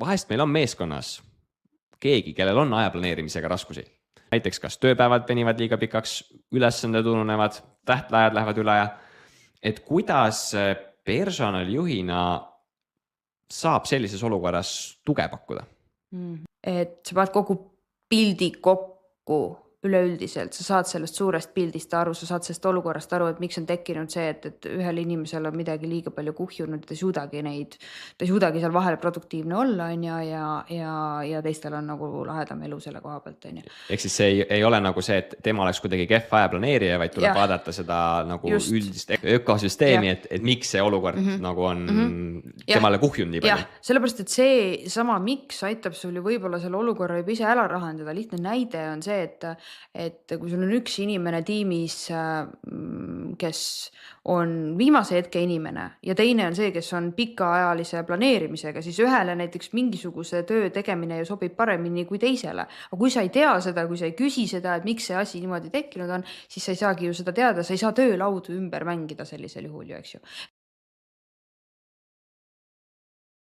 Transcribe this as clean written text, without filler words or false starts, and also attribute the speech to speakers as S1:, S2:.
S1: vahest meil on meeskonnas keegi, kellel on aja planeerimisega raskusi. Näiteks kas tööpäevad venivad liiga pikaks, ülesanded ununevad, tähtajad lähevad üle ja et kuidas personalijuhina saab sellises olukorras tuge pakkuda?
S2: Et sa paned kogu pildi kokku üleüldiselt, sa saad sellest suurest pildist aru, sa saad sellest olukorrast aru, et miks on tekkinud see, et ühel inimesel on midagi liiga palju kuhjunud, ta ei suudagi seal vahel produktiivne olla, on ja teistel on nagu lahedam elu selle koha pealt, on.
S1: Ehk siis see ei ole nagu see, et tema oleks kuidagi kehv aja planeerija, vaid tuleb vaadata seda nagu üldist ökosüsteemi, et miks see olukord nagu on temale kuhjunud nii palju.
S2: Jah, sellepärast, et see sama miks aitab sul ju võib-olla selle olukorra juba ise ära lahendada. Lihtne näide on see, et kui sul on üks inimene tiimis, kes on viimase hetke inimene ja teine on see, kes on pikaajalise planeerimisega, siis ühele näiteks mingisuguse töö tegemine ju sobib paremini kui teisele. Aga kui sa ei tea seda, kui sa ei küsi seda, et miks see asi niimoodi tekkinud on, siis sa ei saagi ju seda teada, sa ei saa töölaudu ümber mängida sellisel juhul ju, eks ju.